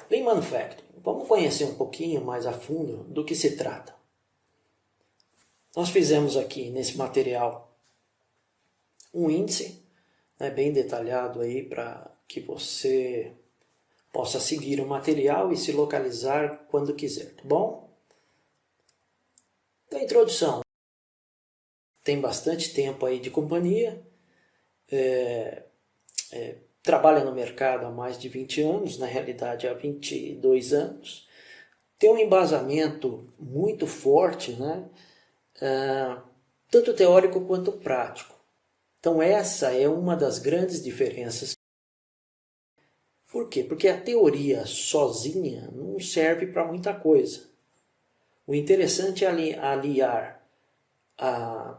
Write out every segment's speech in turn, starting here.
Lean Manufacturing. Vamos conhecer um pouquinho mais a fundo do que se trata. Nós fizemos aqui nesse material um índice, né, bem detalhado aí para que você possa seguir o material e se localizar quando quiser, tá bom? Então, introdução. Tem bastante tempo aí de companhia, trabalha no mercado há mais de 20 anos, na realidade há 22 anos, tem um embasamento muito forte, né? Tanto teórico quanto prático. Então essa é uma das grandes diferenças. Por quê? Porque a teoria sozinha não serve para muita coisa. O interessante é aliar a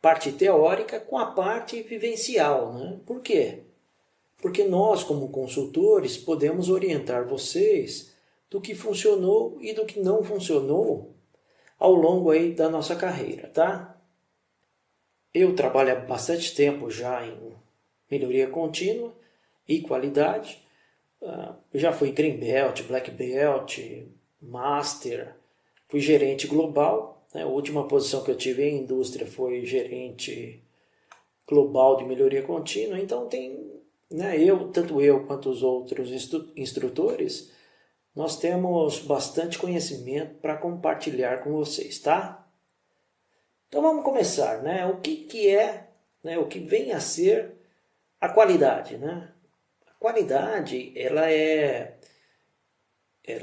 parte teórica com a parte vivencial, né? Por quê? Porque nós, como consultores, podemos orientar vocês do que funcionou e do que não funcionou ao longo aí da nossa carreira, tá? Eu trabalho há bastante tempo já em melhoria contínua e qualidade. Já fui Green Belt, Black Belt, Master, fui gerente global. A última posição que eu tive em indústria foi gerente global de melhoria contínua. Então tem, né, tanto eu quanto os outros instrutores, nós temos bastante conhecimento para compartilhar com vocês, tá? Então vamos começar, né? O que é, né, o que vem a ser a qualidade, né? A qualidade, ela é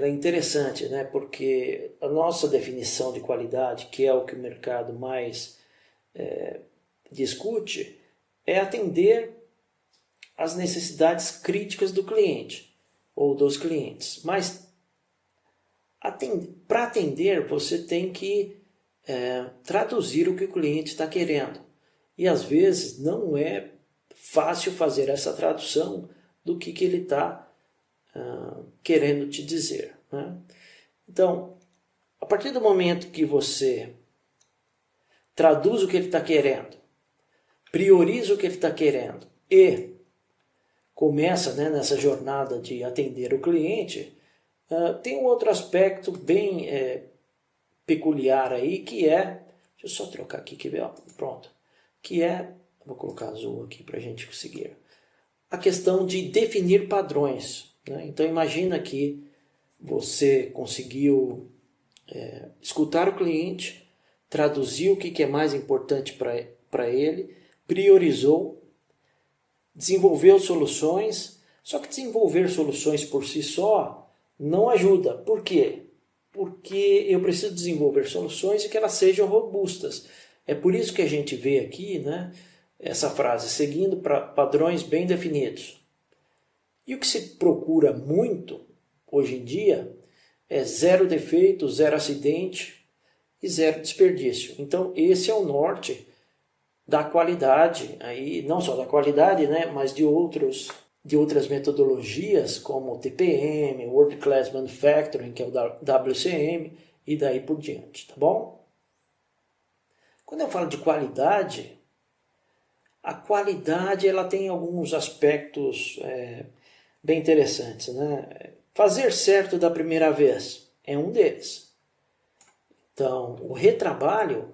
interessante, né? Porque a nossa definição de qualidade, que é o que o mercado mais discute, é atender às necessidades críticas do cliente ou dos clientes. Mas para atender, você tem que traduzir o que o cliente está querendo. E às vezes não é fácil fazer essa tradução do que ele está querendo te dizer, né? Então, a partir do momento que você traduz o que ele está querendo, prioriza o que ele está querendo e começa, né, nessa jornada de atender o cliente, tem um outro aspecto bem peculiar aí, que é, deixa eu só trocar aqui, que pronto, que é, vou colocar azul aqui para a gente conseguir, a questão de definir padrões, né? Então imagina que você conseguiu escutar o cliente, traduzir o que é mais importante para ele, priorizou, desenvolveu soluções, só que desenvolver soluções por si só não ajuda. Por quê? Porque eu preciso desenvolver soluções e que elas sejam robustas. É por isso que a gente vê aqui, né, essa frase, seguindo padrões bem definidos. E o que se procura muito hoje em dia é zero defeito, zero acidente e zero desperdício. Então esse é o norte da qualidade, aí, não só da qualidade, né, mas de outras metodologias como o TPM, World Class Manufacturing, que é o WCM, e daí por diante, tá bom? Quando eu falo de qualidade, a qualidade ela tem alguns aspectos bem interessantes, né? Fazer certo da primeira vez é um deles. Então, o retrabalho,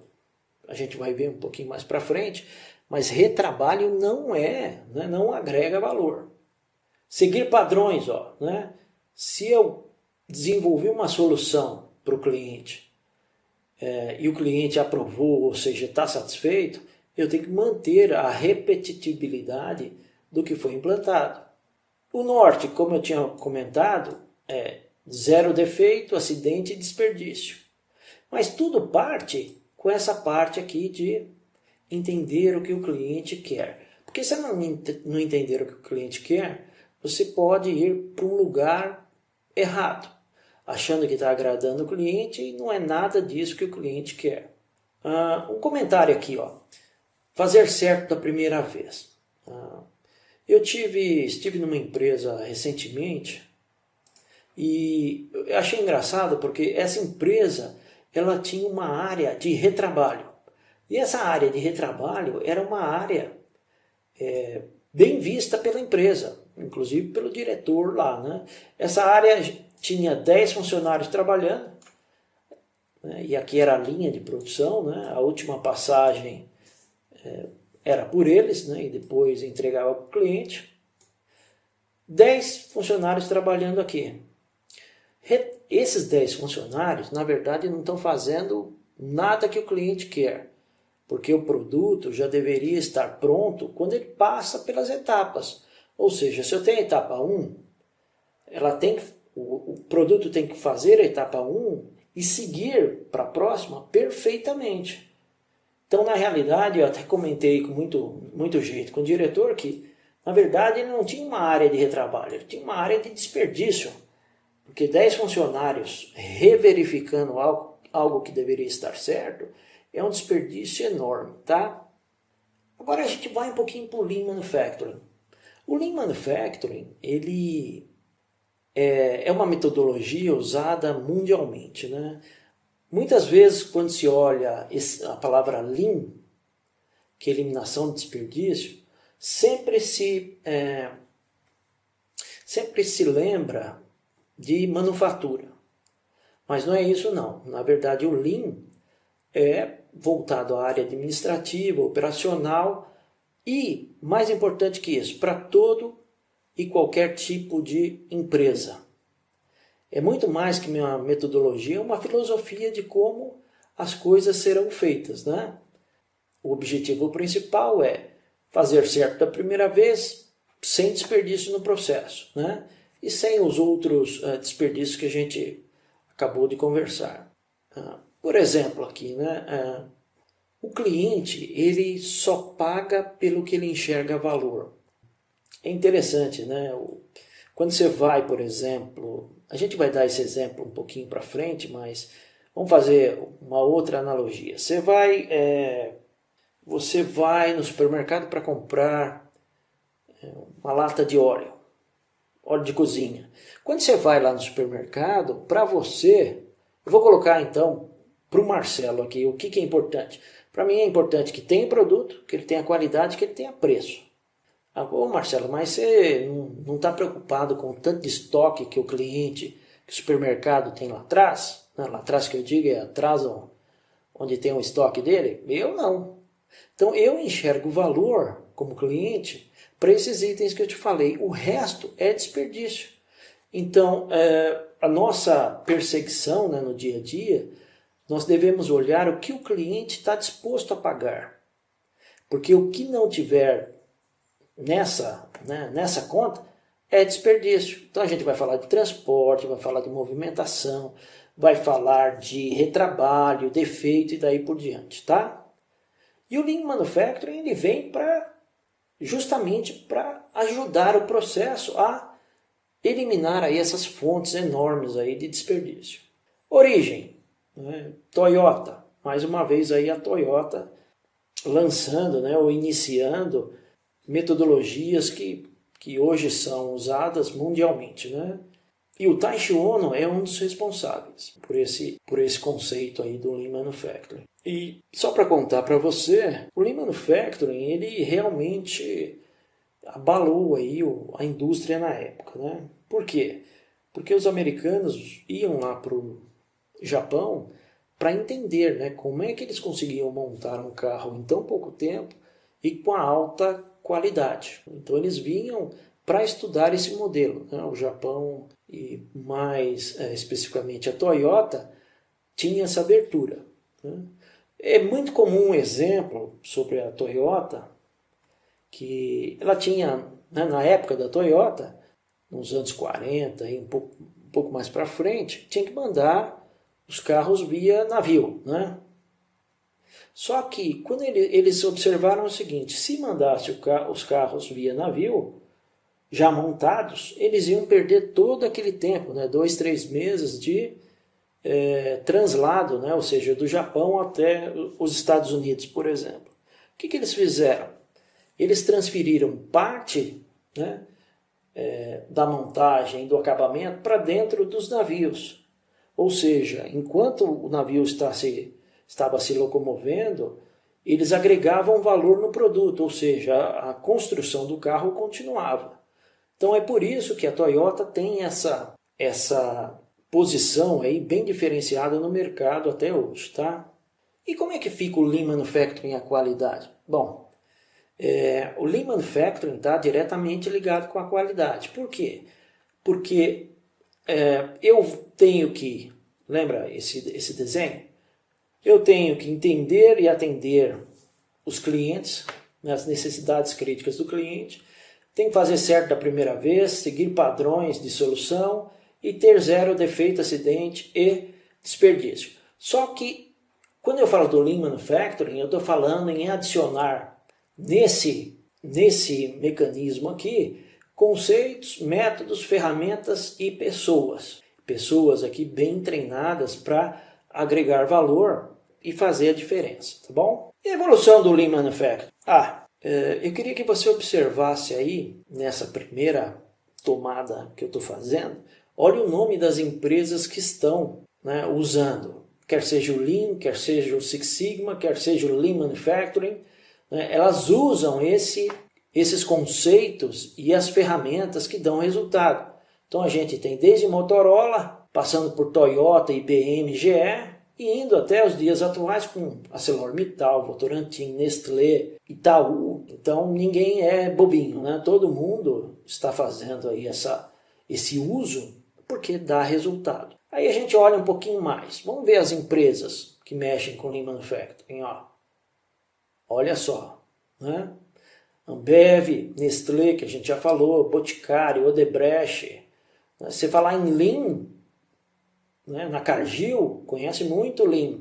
a gente vai ver um pouquinho mais para frente, mas retrabalho não agrega valor. Seguir padrões, né? Se eu desenvolver uma solução para o cliente e o cliente aprovou, ou seja, está satisfeito, eu tenho que manter a repetitividade do que foi implantado. O norte, como eu tinha comentado, é zero defeito, acidente e desperdício. Mas tudo parte com essa parte aqui de entender o que o cliente quer. Porque se não entender o que o cliente quer, você pode ir para um lugar errado, achando que está agradando o cliente e não é nada disso que o cliente quer. Um comentário aqui, fazer certo da primeira vez. Eu estive numa empresa recentemente e eu achei engraçado porque essa empresa ela tinha uma área de retrabalho. E essa área de retrabalho era uma área bem vista pela empresa. inclusive pelo diretor lá, né? Essa área tinha 10 funcionários trabalhando, né? E aqui era a linha de produção, né? A última passagem era por eles, né? E depois entregava para o cliente. 10 funcionários trabalhando aqui. Esses 10 funcionários, na verdade, não estão fazendo nada que o cliente quer, porque o produto já deveria estar pronto quando ele passa pelas etapas. Ou seja, se eu tenho a etapa 1, o produto tem que fazer a etapa 1 e seguir para a próxima perfeitamente. Então, na realidade, eu até comentei com muito jeito com o diretor que, na verdade, ele não tinha uma área de retrabalho, ele tinha uma área de desperdício. Porque 10 funcionários reverificando algo que deveria estar certo é um desperdício enorme, tá? Agora a gente vai um pouquinho para o Lean Manufacturing. O Lean Manufacturing, ele é uma metodologia usada mundialmente, né? Muitas vezes, quando se olha a palavra Lean, que é eliminação de desperdício, sempre se lembra de manufatura. Mas não é isso não. Na verdade, o Lean é voltado à área administrativa, operacional e, mais importante que isso, para todo e qualquer tipo de empresa. É muito mais que uma metodologia, é uma filosofia de como as coisas serão feitas, né? O objetivo principal é fazer certo da primeira vez, sem desperdício no processo, né? E sem os outros desperdícios que a gente acabou de conversar. Por exemplo, aqui, né? O cliente, ele só paga pelo que ele enxerga valor. É interessante, né? Quando você vai, por exemplo, a gente vai dar esse exemplo um pouquinho para frente, mas vamos fazer uma outra analogia. Você vai no supermercado para comprar uma lata de óleo de cozinha. Quando você vai lá no supermercado, para você, eu vou colocar então para o Marcelo aqui, o que é importante? Para mim é importante que tenha produto, que ele tenha qualidade, que ele tenha preço. Ô Marcelo, mas você não está preocupado com o tanto de estoque que o cliente, que o supermercado tem lá atrás? Lá atrás que eu digo é atrás onde tem o estoque dele? Eu não. Então eu enxergo valor como cliente para esses itens que eu te falei. O resto é desperdício. Então, a nossa perseguição, né, no dia a dia, nós devemos olhar o que o cliente está disposto a pagar. Porque o que não tiver nessa conta é desperdício. Então a gente vai falar de transporte, vai falar de movimentação, vai falar de retrabalho, defeito e daí por diante, tá? E o Lean Manufacturing ele vem justamente para ajudar o processo a eliminar aí essas fontes enormes aí de desperdício. Origem, né? Toyota, mais uma vez aí a Toyota lançando, né, ou iniciando metodologias que hoje são usadas mundialmente, né? E o Taiichi Ohno é um dos responsáveis por esse conceito aí do Lean Manufacturing. E só para contar para você, o Lean Manufacturing ele realmente abalou aí a indústria na época, né? Por quê? Porque os americanos iam lá para o Japão para entender, né, como é que eles conseguiam montar um carro em tão pouco tempo e com a alta qualidade. Então eles vinham para estudar esse modelo, né? O Japão e mais especificamente a Toyota tinha essa abertura, né? É muito comum um exemplo sobre a Toyota que ela tinha, né, na época da Toyota, nos anos 40 e um pouco mais para frente, tinha que mandar os carros via navio, né? Só que quando eles observaram o seguinte, se mandasse os carros via navio, já montados, eles iam perder todo aquele tempo, né, 2, 3 meses de translado, né, ou seja, do Japão até os Estados Unidos, por exemplo. O que eles fizeram? Eles transferiram parte, né, da montagem, do acabamento, para dentro dos navios. Ou seja, enquanto o navio estava se locomovendo, eles agregavam valor no produto, ou seja, a construção do carro continuava. Então é por isso que a Toyota tem essa posição aí bem diferenciada no mercado até hoje, tá? E como é que fica o Lean Manufacturing e a qualidade? Bom, o Lean Manufacturing está diretamente ligado com a qualidade. Por quê? Porque eu tenho que, lembra esse desenho? Eu tenho que entender e atender os clientes, as necessidades críticas do cliente, tem que fazer certo da primeira vez, seguir padrões de solução e ter zero defeito, acidente e desperdício. Só que, quando eu falo do Lean Manufacturing, eu estou falando em adicionar nesse mecanismo aqui conceitos, métodos, ferramentas e pessoas. Pessoas aqui bem treinadas para agregar valor e fazer a diferença, tá bom? E a evolução do Lean Manufacturing? Eu queria que você observasse aí, nessa primeira tomada que eu estou fazendo, olhe o nome das empresas que estão, né, usando. Quer seja o Lean, quer seja o Six Sigma, quer seja o Lean Manufacturing, né, elas usam esses conceitos e as ferramentas que dão resultado. Então a gente tem desde Motorola, passando por Toyota, IBM, GE, e indo até os dias atuais com ArcelorMittal, Votorantim, Nestlé, Itaú. Então ninguém é bobinho, né? Todo mundo está fazendo aí esse uso porque dá resultado. Aí a gente olha um pouquinho mais. Vamos ver as empresas que mexem com Lean Manufacturing. Olha só, né? Ambev, Nestlé, que a gente já falou, Boticário, Odebrecht. Você falar em Lean, né, na Cargill, conhece muito Lean.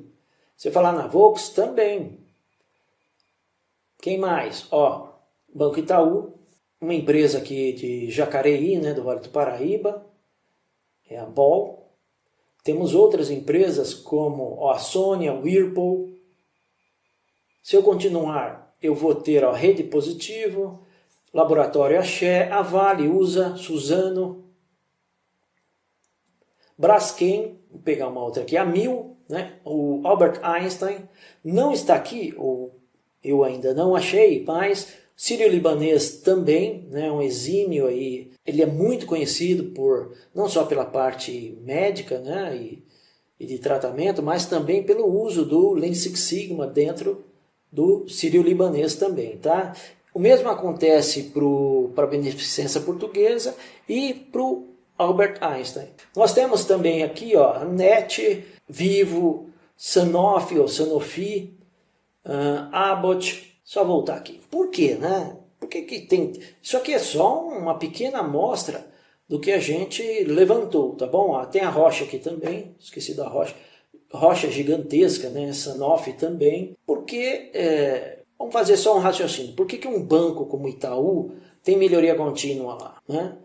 Você falar na Volks, também. Quem mais? Banco Itaú, uma empresa aqui de Jacareí, né, do Vale do Paraíba, é a Ball. Temos outras empresas como a Sony, a Whirlpool. Se eu continuar, eu vou ter a Rede Positivo, Laboratório Axé, a Vale usa, Suzano, Braskem, vou pegar uma outra aqui, a Mil, né? O Albert Einstein não está aqui, ou eu ainda não achei, mas Sírio-Libanês também, né? Um exímio aí, ele é muito conhecido não só pela parte médica, né? e de tratamento, mas também pelo uso do Lean Six Sigma dentro do Sírio-Libanês também, tá? O mesmo acontece para a Beneficência Portuguesa e para o Albert Einstein. Nós temos também aqui, NET, Vivo, Sanofi ou Sanofi, Abbott. Só voltar aqui. Por quê, né? Por que tem... Isso aqui é só uma pequena amostra do que a gente levantou, tá bom? Tem a Rocha aqui também, esqueci da Rocha. Rocha gigantesca, né? Sanofi também. Porque, vamos fazer só um raciocínio. Por que um banco como Itaú tem melhoria contínua lá, né?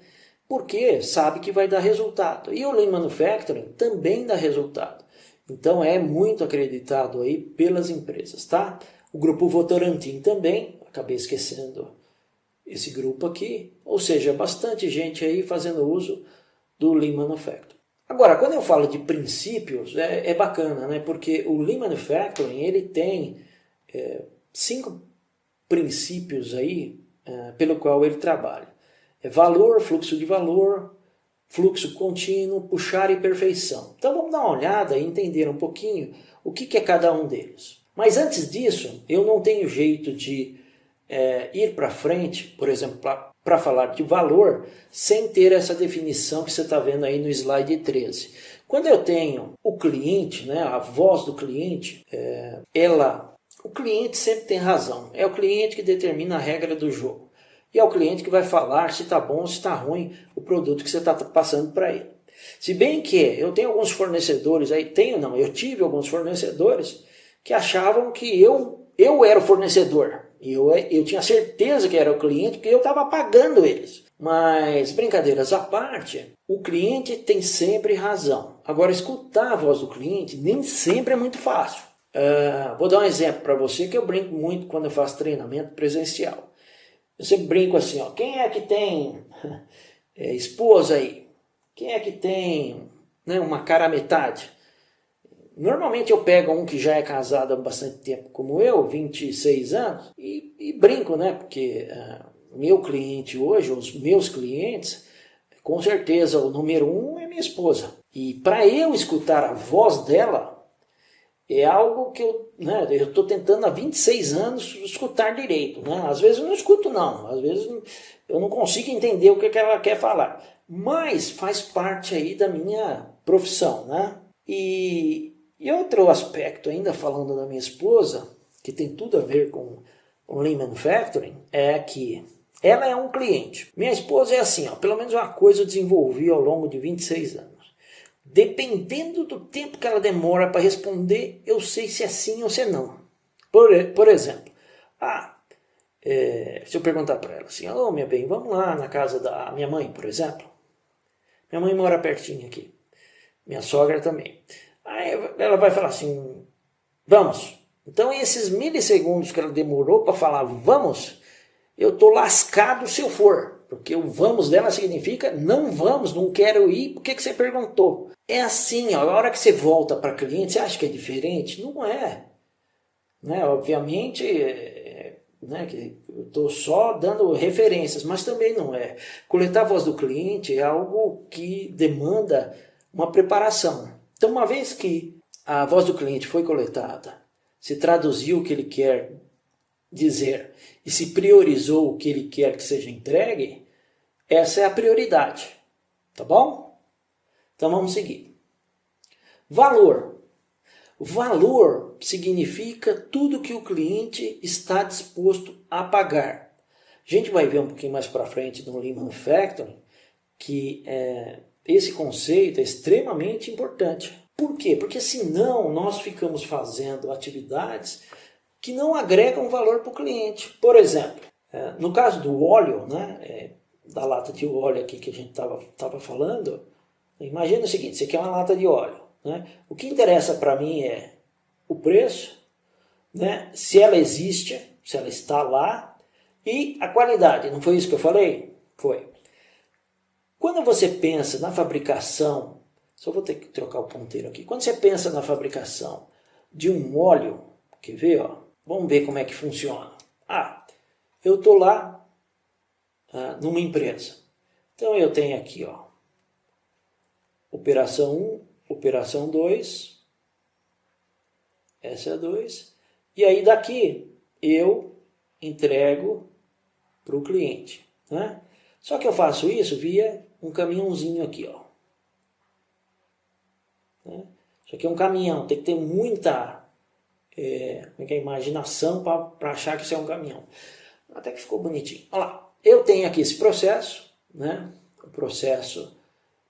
Porque sabe que vai dar resultado. E o Lean Manufacturing também dá resultado. Então é muito acreditado aí pelas empresas, tá? O grupo Votorantim também, acabei esquecendo esse grupo aqui. Ou seja, bastante gente aí fazendo uso do Lean Manufacturing. Agora, quando eu falo de princípios, é bacana, né? Porque o Lean Manufacturing, ele tem 5 princípios aí pelo qual ele trabalha. Valor, fluxo de valor, fluxo contínuo, puxar e perfeição. Então vamos dar uma olhada e entender um pouquinho o que é cada um deles. Mas antes disso, eu não tenho jeito de ir para frente, por exemplo, para falar de valor, sem ter essa definição que você está vendo aí no slide 13. Quando eu tenho o cliente, né, a voz do cliente, o cliente sempre tem razão. É o cliente que determina a regra do jogo. E é o cliente que vai falar se está bom ou se está ruim o produto que você está passando para ele. Se bem que eu tenho alguns fornecedores aí, eu tive alguns fornecedores que achavam que eu era o fornecedor. E eu tinha certeza que era o cliente porque eu estava pagando eles. Mas, brincadeiras à parte, o cliente tem sempre razão. Agora, escutar a voz do cliente nem sempre é muito fácil. Vou dar um exemplo para você que eu brinco muito quando eu faço treinamento presencial. Eu sempre brinco assim, quem é que tem esposa aí? Quem é que tem, né, uma cara à metade? Normalmente eu pego um que já é casado há bastante tempo, como eu, 26 anos, e brinco, né? Porque o meu cliente hoje, os meus clientes, com certeza o número 1 é minha esposa. E para eu escutar a voz dela, é algo que eu estou tentando há 26 anos escutar direito. Né? Às vezes eu não escuto não, às vezes eu não consigo entender o que ela quer falar. Mas faz parte aí da minha profissão. Né? E outro aspecto ainda falando da minha esposa, que tem tudo a ver com o Lean Manufacturing, é que ela é um cliente. Minha esposa é assim, pelo menos uma coisa eu desenvolvi ao longo de 26 anos. Dependendo do tempo que ela demora para responder, eu sei se é sim ou se é não. Por exemplo, se eu perguntar para ela assim, minha bem, vamos lá na casa da minha mãe, por exemplo. Minha mãe mora pertinho aqui. Minha sogra também. Aí ela vai falar assim, vamos. Então esses milissegundos que ela demorou para falar vamos, eu estou lascado se eu for. Porque o vamos dela significa não vamos, não quero ir, por que você perguntou? É assim, a hora que você volta para cliente, você acha que é diferente? Não é. Né? Obviamente, que eu estou só dando referências, mas também não é. Coletar a voz do cliente é algo que demanda uma preparação. Então, uma vez que a voz do cliente foi coletada, se traduziu o que ele quer dizer e se priorizou o que ele quer que seja entregue, essa é a prioridade, tá bom? Então vamos seguir. Valor. Valor significa tudo que o cliente está disposto a pagar. A gente vai ver um pouquinho mais para frente no Lean Manufacturing que esse conceito é extremamente importante. Por quê? Porque senão nós ficamos fazendo atividades que não agregam valor para o cliente. Por exemplo, no caso do óleo, da lata de óleo aqui que a gente estava falando, imagina o seguinte, você quer uma lata de óleo. O que interessa para mim é o preço, se ela existe, se ela está lá, e a qualidade. Não foi isso que eu falei? Foi. Quando você pensa na fabricação, só vou ter que trocar o ponteiro aqui. Quando você pensa na fabricação de um óleo, quer ver? Vamos ver como é que funciona. Eu estou lá numa empresa. Então eu tenho aqui, operação 1, operação 2, essa é a 2, e aí daqui eu entrego para o cliente. Só que eu faço isso via um caminhãozinho aqui. Isso aqui é um caminhão, tem que ter muita imaginação para achar que isso é um caminhão. Até que ficou bonitinho. Olha lá, eu tenho aqui esse processo, o processo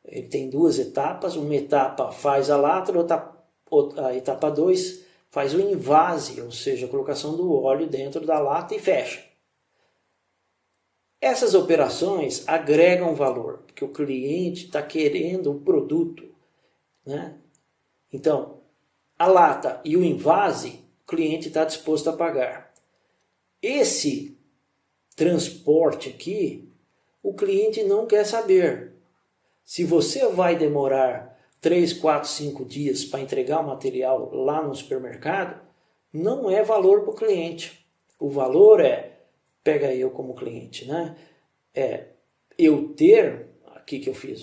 ele tem duas etapas, uma etapa faz a lata, a etapa 2 faz o invase, ou seja, a colocação do óleo dentro da lata e fecha. Essas operações agregam valor, porque o cliente está querendo um produto. Então, a lata e o invase, o cliente está disposto a pagar. Esse transporte aqui, o cliente não quer saber. Se você vai demorar 3, 4, 5 dias para entregar o material lá no supermercado, não é valor para o cliente. O valor pega eu como cliente, eu ter, aqui que eu fiz,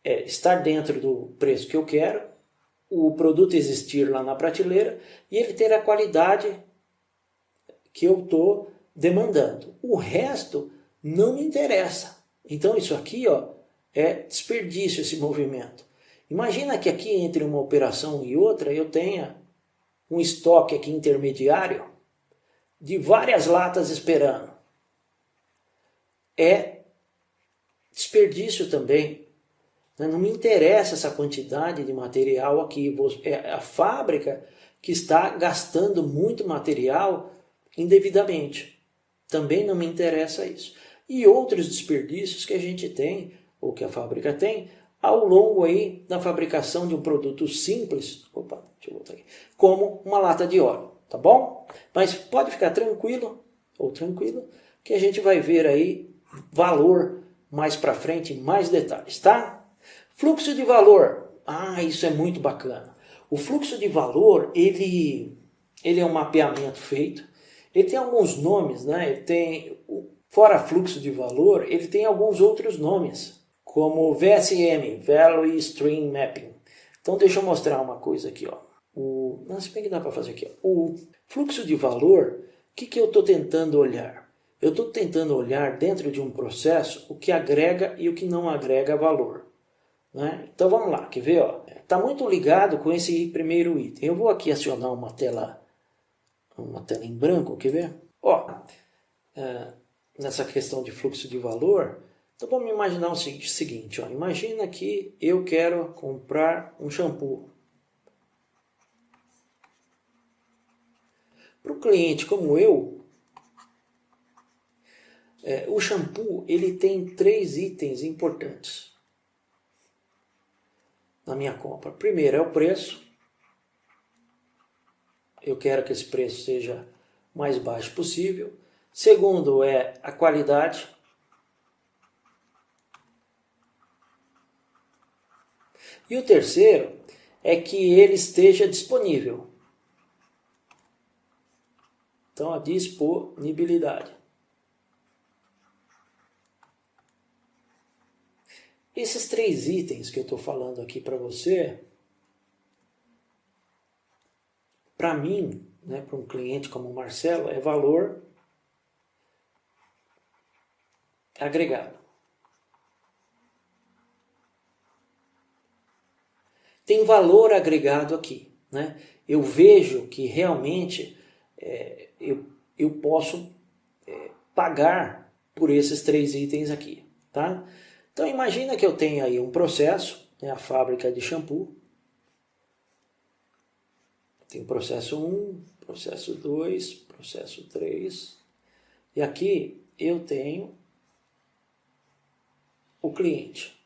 estar dentro do preço que eu quero, o produto existir lá na prateleira e ele ter a qualidade que eu estou demandando. O resto não me interessa. Então isso aqui é desperdício, esse movimento. Imagina que aqui entre uma operação e outra eu tenha um estoque aqui intermediário de várias latas esperando. É desperdício também. Não me interessa essa quantidade de material aqui. É a fábrica que está gastando muito material indevidamente. Também não me interessa isso. E outros desperdícios que a gente tem, ou que a fábrica tem, ao longo aí da fabricação de um produto simples, deixa eu voltar aqui, como uma lata de óleo, tá bom? Mas pode ficar tranquilo, ou tranquilo, que a gente vai ver aí valor mais para frente, mais detalhes, tá? Fluxo de valor, isso é muito bacana. O fluxo de valor, ele é um mapeamento feito, ele tem alguns nomes, ele tem Fora fluxo de valor, ele tem alguns outros nomes, como VSM, Value Stream Mapping. Então deixa eu mostrar uma coisa aqui, ó. Não, se bem que dá para fazer aqui, ó. O fluxo de valor, o que eu estou tentando olhar? Eu estou tentando olhar dentro de um processo o que agrega e o que não agrega valor, né? Então vamos lá, quer ver? Está muito ligado com esse primeiro item. Eu vou aqui acionar uma tela em branco, quer ver? Nessa questão de fluxo de valor, então vamos imaginar o seguinte, ó. Imagina que eu quero comprar um shampoo. Para um cliente como eu, o shampoo ele tem 3 itens importantes na minha compra. Primeiro é o preço. Eu quero que esse preço seja o mais baixo possível. Segundo é a qualidade. E o terceiro é que ele esteja disponível. Então, a disponibilidade. Esses 3 itens que eu estou falando aqui para você, para mim, né, para um cliente como o Marcelo, é valor agregado. Tem valor agregado aqui, né? Eu vejo que realmente eu posso pagar por esses 3 itens aqui, tá? Então imagina que eu tenho aí um processo, né, a fábrica de shampoo. Tem processo 1, processo 2, processo 3. E aqui eu tenho o cliente.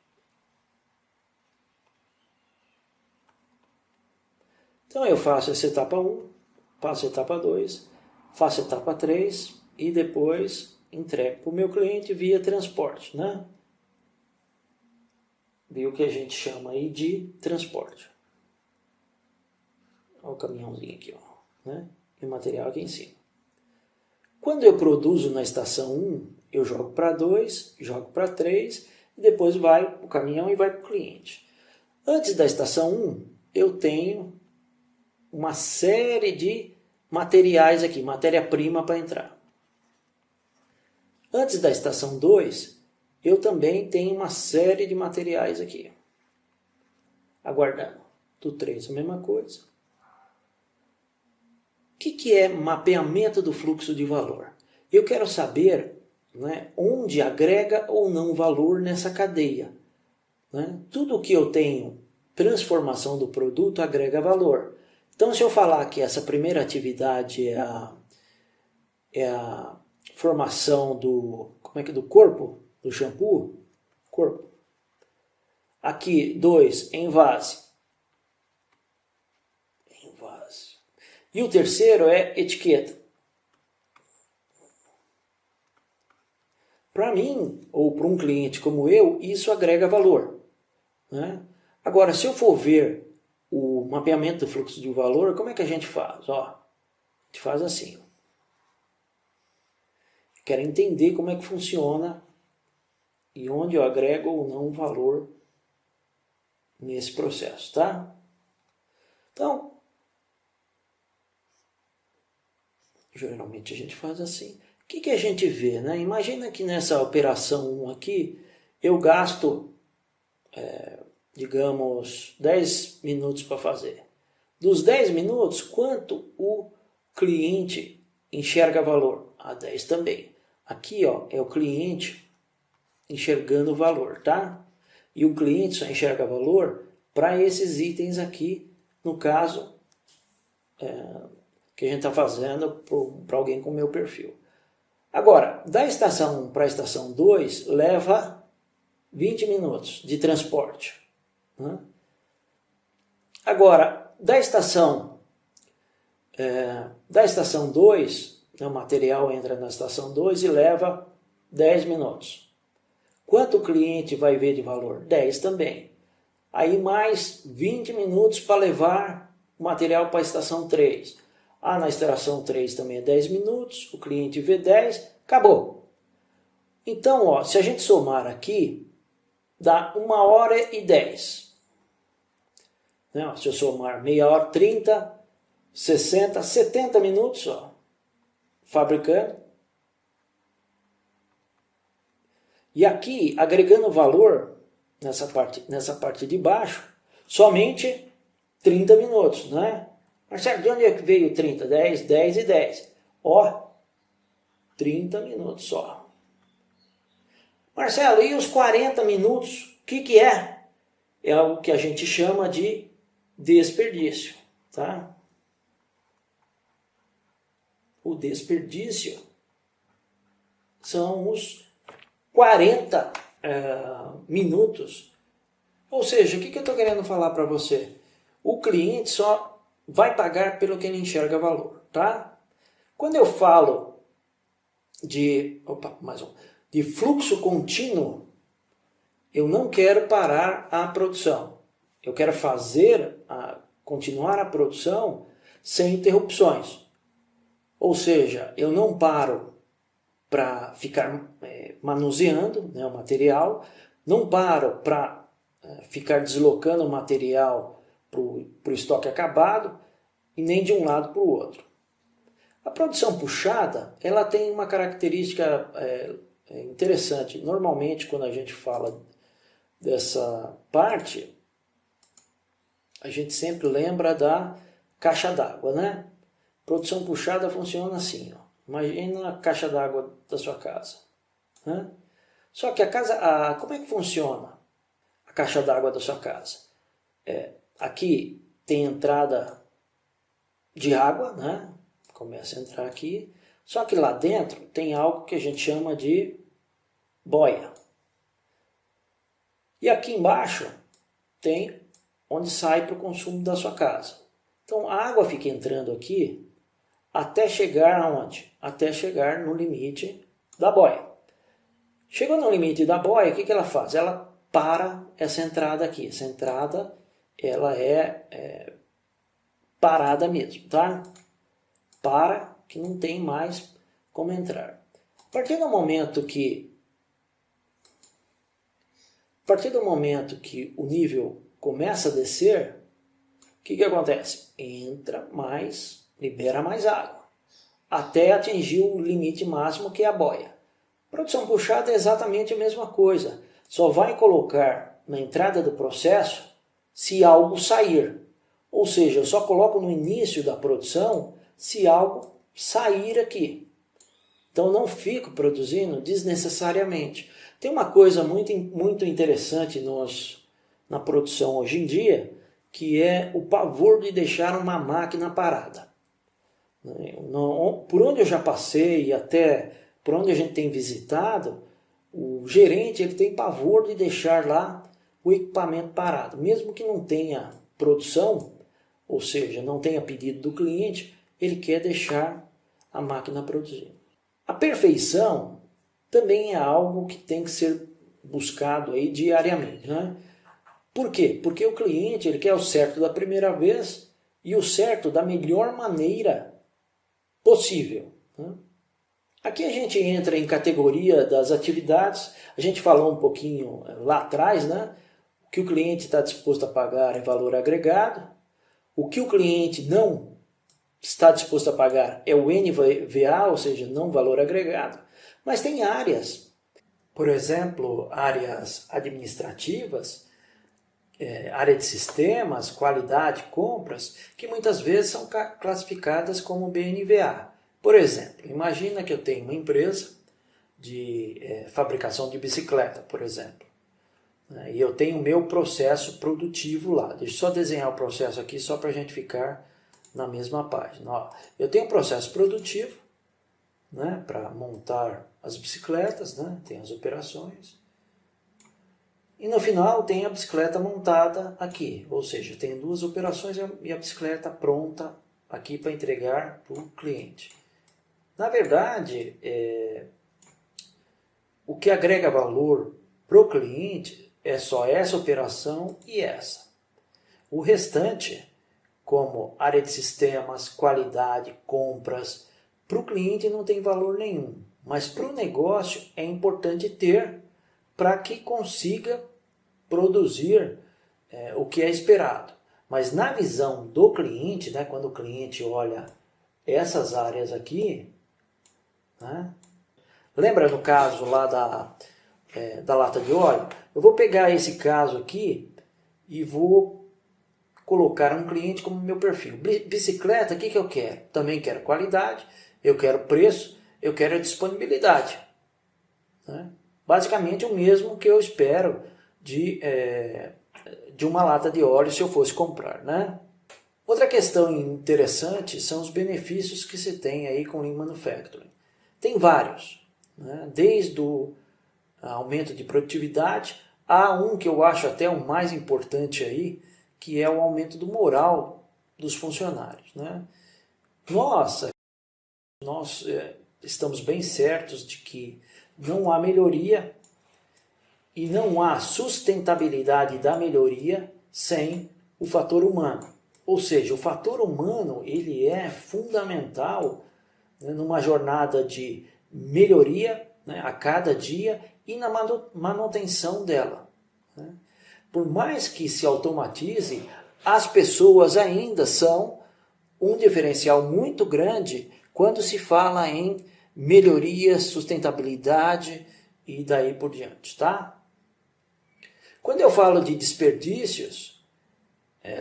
Então eu faço essa etapa 1, faço a etapa 2, faço a etapa 3 e depois entrego para o meu cliente via transporte, né? Via o que a gente chama aí de transporte. Olha o caminhãozinho aqui, ó, né? E o material aqui em cima. Quando eu produzo na estação 1, eu jogo para 2, jogo para 3 e depois vai o caminhão e vai para o cliente. Antes da estação 1, eu tenho uma série de materiais aqui, matéria-prima para entrar. Antes da estação 2, eu também tenho uma série de materiais aqui, aguardando. Do 3 a mesma coisa. O que é mapeamento do fluxo de valor? Eu quero saber, né, onde agrega ou não valor nessa cadeia. Né? Tudo que eu tenho transformação do produto agrega valor. Então, se eu falar que essa primeira atividade é a formação do corpo do shampoo, corpo. Aqui, 2, envase. E o terceiro é etiqueta. Para mim, ou para um cliente como eu, isso agrega valor, né? Agora, se eu for ver o mapeamento do fluxo de valor, como é que a gente faz? A gente faz assim. Quero entender como é que funciona e onde eu agrego ou não valor nesse processo, tá? Então, geralmente a gente faz assim. O que a gente vê, né? Imagina que nessa operação 1 aqui, eu gasto, digamos, 10 minutos para fazer. Dos 10 minutos, quanto o cliente enxerga valor? 10 também. Aqui, ó, é o cliente enxergando o valor, tá? E o cliente só enxerga valor para esses itens aqui, no caso, que a gente está fazendo para alguém com o meu perfil. Agora, da estação 1 para a estação 2, leva 20 minutos de transporte. Né? Agora, da estação 2, o material entra na estação 2 e leva 10 minutos. Quanto o cliente vai ver de valor? 10 também. Aí mais 20 minutos para levar o material para a estação 3. Na estação 3 também é 10 minutos, o cliente vê 10, acabou. Então, ó, se a gente somar aqui, dá 1h10. Né? Se eu somar meia hora, 30, 60, 70 minutos, ó, fabricando. E aqui, agregando valor, nessa parte de baixo, somente 30 minutos, né? Marcelo, de onde é que veio 30? 10, 10 e 10. Ó, 30 minutos só. Marcelo, e os 40 minutos, o que é? É o que a gente chama de desperdício, tá? O desperdício são os 40 minutos. Ou seja, o que eu estou querendo falar para você? O cliente só vai pagar pelo que ele enxerga valor, tá? Quando eu falo de fluxo contínuo, eu não quero parar a produção. Eu quero continuar a produção sem interrupções. Ou seja, eu não paro para ficar manuseando, né, o material, não paro para ficar deslocando o material para o estoque acabado, e nem de um lado para o outro. A produção puxada, ela tem uma característica interessante. Normalmente, quando a gente fala dessa parte, a gente sempre lembra da caixa d'água, né? Produção puxada funciona assim, ó. Imagina a caixa d'água da sua casa, né? Só que como é que funciona a caixa d'água da sua casa? Aqui tem entrada de água, né? Começa a entrar aqui. Só que lá dentro tem algo que a gente chama de boia. E aqui embaixo tem onde sai para o consumo da sua casa. Então a água fica entrando aqui até chegar aonde? Até chegar no limite da boia. Chegou no limite da boia, o que ela faz? Ela para essa entrada aqui. Essa entrada ela é parada mesmo, tá? Para que não tem mais como entrar. A partir do momento que o nível começa a descer, o que acontece? Entra mais, libera mais água, até atingir o limite máximo, que é a boia. Produção puxada é exatamente a mesma coisa, só vai colocar na entrada do processo se algo sair. Ou seja, eu só coloco no início da produção se algo sair aqui. Então não fico produzindo desnecessariamente. Tem uma coisa muito interessante na produção hoje em dia, que é o pavor de deixar uma máquina parada. Por onde eu já passei e até por onde a gente tem visitado, o gerente ele tem pavor de deixar lá o equipamento parado. Mesmo que não tenha produção, ou seja, não tenha pedido do cliente, ele quer deixar a máquina produzindo. A perfeição também é algo que tem que ser buscado aí diariamente, né? Por quê? Porque o cliente ele quer o certo da primeira vez e o certo da melhor maneira possível, né? Aqui a gente entra em categoria das atividades. A gente falou um pouquinho lá atrás, né? O que o cliente está disposto a pagar em valor agregado. O que o cliente não está disposto a pagar é o NVA, ou seja, não valor agregado. Mas tem áreas, por exemplo, áreas administrativas, área de sistemas, qualidade, compras, que muitas vezes são classificadas como BNVA. Por exemplo, imagina que eu tenho uma empresa de fabricação de bicicleta, por exemplo, né, e eu tenho o meu processo produtivo lá. Deixa eu só desenhar o processo aqui só para a gente ficar na mesma página. Ó, eu tenho um processo produtivo, né, para montar as bicicletas, né, tem as operações. E no final tem a bicicleta montada aqui, ou seja, tem duas operações e a bicicleta pronta aqui para entregar para o cliente. Na verdade, o que agrega valor para o cliente é só essa operação e essa. O restante, como área de sistemas, qualidade, compras, para o cliente não tem valor nenhum. mas para o negócio é importante ter para que consiga produzir o que é esperado. Mas na visão do cliente, né, quando o cliente olha essas áreas aqui, né, lembra no caso lá da lata de óleo? Eu vou pegar esse caso aqui e vou colocar um cliente como meu perfil. Bicicleta, o que eu quero? Também quero qualidade, eu quero preço, eu quero disponibilidade. Né? Basicamente o mesmo que eu espero de uma lata de óleo se eu fosse comprar. Né? Outra questão interessante são os benefícios que se tem aí com Lean Manufacturing. Tem vários, né? Desde o aumento de produtividade, há um que eu acho até o mais importante aí, que é o aumento do moral dos funcionários. Né? Nós estamos bem certos de que não há melhoria e não há sustentabilidade da melhoria sem o fator humano. Ou seja, o fator humano ele é fundamental, né, numa jornada de melhoria, né, a cada dia e na manutenção dela. Né? Por mais que se automatize, as pessoas ainda são um diferencial muito grande quando se fala em melhoria, sustentabilidade e daí por diante, tá? Quando eu falo de desperdícios,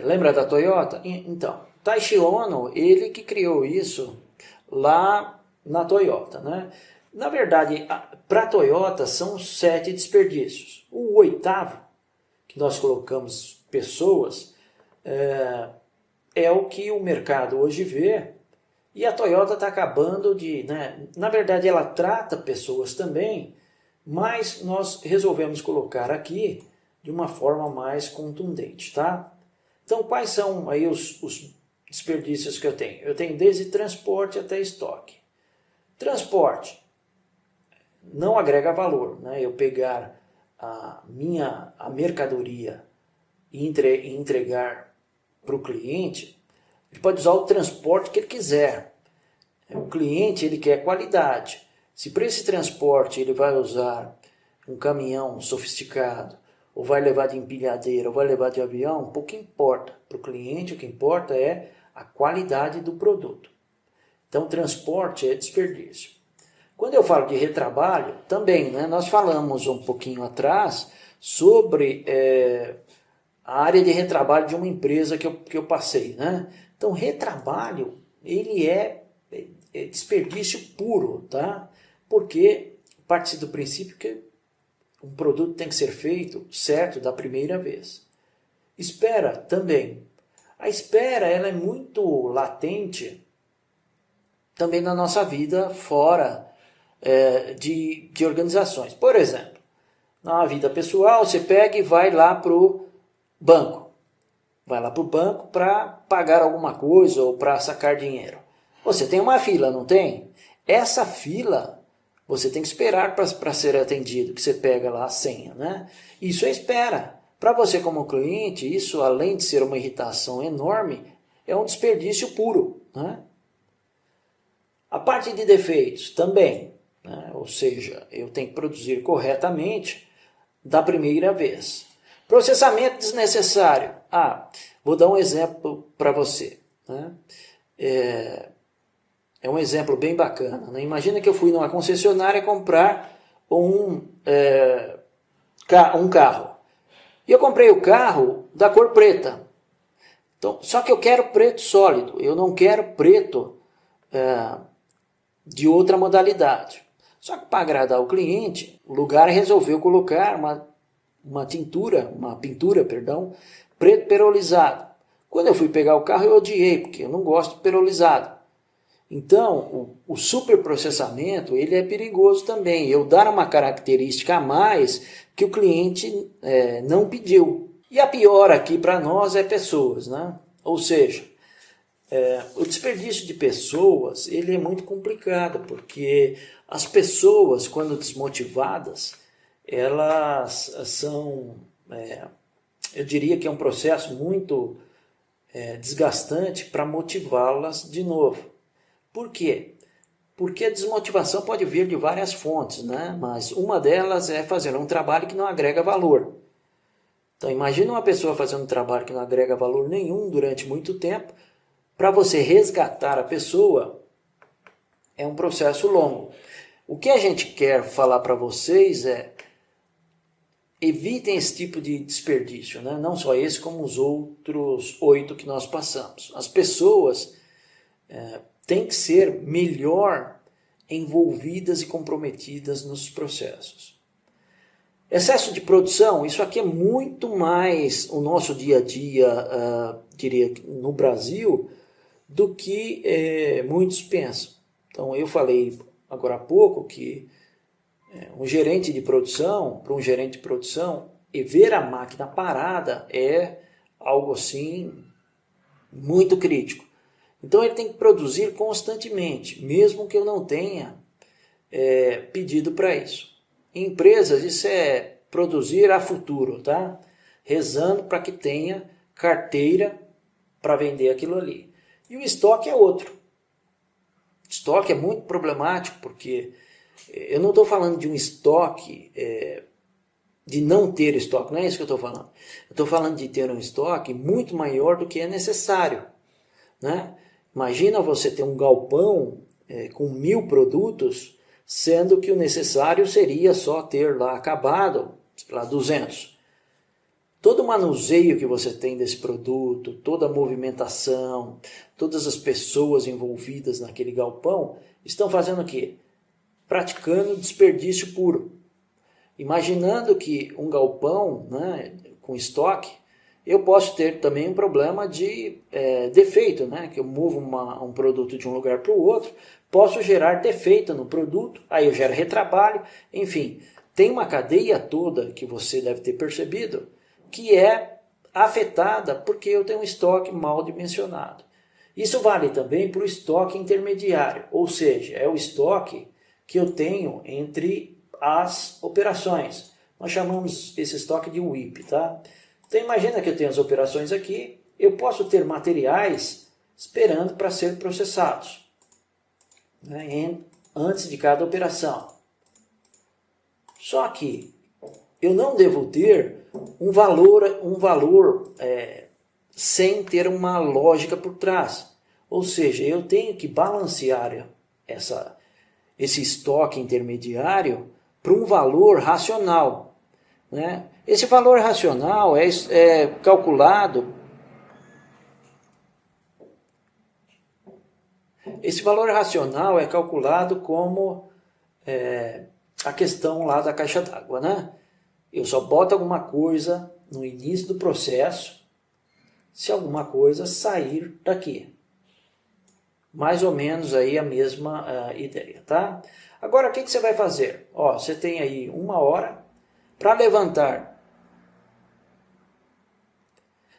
lembra da Toyota? Então, Taishi Ono, ele que criou isso lá na Toyota, né? Na verdade, para a Toyota são 7 desperdícios. O 8º, que nós colocamos pessoas, é o que o mercado hoje vê, e a Toyota está acabando de... Né? Na verdade, ela trata pessoas também, mas nós resolvemos colocar aqui de uma forma mais contundente, tá? Então, quais são aí os desperdícios que eu tenho? Eu tenho desde transporte até estoque. Transporte não agrega valor, né? Eu pegar a mercadoria e entregar para o cliente, ele pode usar o transporte que ele quiser. O cliente ele quer qualidade. Se para esse transporte ele vai usar um caminhão sofisticado, ou vai levar de empilhadeira, ou vai levar de avião, pouco importa. Para o cliente o que importa é a qualidade do produto. Então transporte é desperdício. Quando eu falo de retrabalho, também, né, nós falamos um pouquinho atrás sobre a área de retrabalho de uma empresa que eu passei. Né? Então, retrabalho, ele é desperdício puro, tá? Porque parte do princípio que um produto tem que ser feito certo da primeira vez. Espera também. A espera ela é muito latente também na nossa vida fora de organizações. Por exemplo, na vida pessoal, você pega e vai lá para o banco. Vai lá para o banco para pagar alguma coisa ou para sacar dinheiro. Você tem uma fila, não tem? Essa fila você tem que esperar para ser atendido, que você pega lá a senha. Né? Isso é espera. Para você como cliente, isso além de ser uma irritação enorme, é um desperdício puro. Né? A parte de defeitos também. Né? Ou seja, eu tenho que produzir corretamente da primeira vez. Processamento desnecessário. Vou dar um exemplo para você. Né? É um exemplo bem bacana. Né? Imagina que eu fui numa concessionária comprar um carro. E eu comprei o carro da cor preta. Então, só que eu quero preto sólido. Eu não quero preto de outra modalidade. Só que para agradar o cliente, o lugar resolveu colocar uma pintura, preto perolizado. Quando eu fui pegar o carro, eu odiei, porque eu não gosto de perolizado. Então, o superprocessamento, ele é perigoso também. Eu dar uma característica a mais que o cliente não pediu. E a pior aqui para nós é pessoas, né? Ou seja, o desperdício de pessoas, ele é muito complicado, porque as pessoas, quando desmotivadas, elas são, eu diria que é um processo muito desgastante para motivá-las de novo. Por quê? Porque a desmotivação pode vir de várias fontes, né? Mas uma delas é fazer um trabalho que não agrega valor. Então imagina uma pessoa fazendo um trabalho que não agrega valor nenhum durante muito tempo. Para você resgatar a pessoa, é um processo longo. O que a gente quer falar para vocês é: evitem esse tipo de desperdício, né? Não só esse, como os outros 8 que nós passamos. As pessoas têm que ser melhor envolvidas e comprometidas nos processos. Excesso de produção, isso aqui é muito mais o nosso dia a dia, diria, no Brasil, do que muitos pensam. Então eu falei agora há pouco que um gerente de produção, para um gerente de produção, e ver a máquina parada é algo assim muito crítico. Então ele tem que produzir constantemente, mesmo que eu não tenha pedido para isso. Em empresas isso é produzir a futuro, tá? Rezando para que tenha carteira para vender aquilo ali. E o estoque é outro. Estoque é muito problemático porque eu não estou falando de um estoque, de não ter estoque, não é isso que eu estou falando. Eu estou falando de ter um estoque muito maior do que é necessário, né? Imagina você ter um galpão com 1000 produtos, sendo que o necessário seria só ter lá acabado, sei lá, 200. Todo o manuseio que você tem desse produto, toda a movimentação, todas as pessoas envolvidas naquele galpão, estão fazendo o quê? Praticando desperdício puro. Imaginando que um galpão, né, com estoque, eu posso ter também um problema de defeito, né, que eu movo um produto de um lugar para o outro, posso gerar defeito no produto, aí eu gero retrabalho, enfim, tem uma cadeia toda que você deve ter percebido que é afetada porque eu tenho um estoque mal dimensionado. Isso vale também para o estoque intermediário, ou seja, é o estoque que eu tenho entre as operações. Nós chamamos esse estoque de WIP, tá? Então imagina que eu tenho as operações aqui, eu posso ter materiais esperando para ser processados, né, antes de cada operação. Só que eu não devo ter um valor sem ter uma lógica por trás. Ou seja, eu tenho que balancear esse estoque intermediário para um valor racional, né? Esse valor racional é calculado. Esse valor racional é calculado como a questão lá da caixa d'água, né? Eu só boto alguma coisa no início do processo se alguma coisa sair daqui. Mais ou menos aí a mesma ideia, tá? Agora, o que você vai fazer? Ó, você tem aí 1 hora para levantar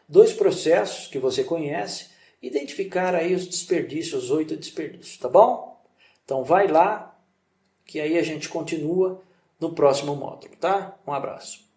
2 processos que você conhece, identificar aí os desperdícios, os 8 desperdícios, tá bom? Então vai lá, que aí a gente continua no próximo módulo, tá? Um abraço.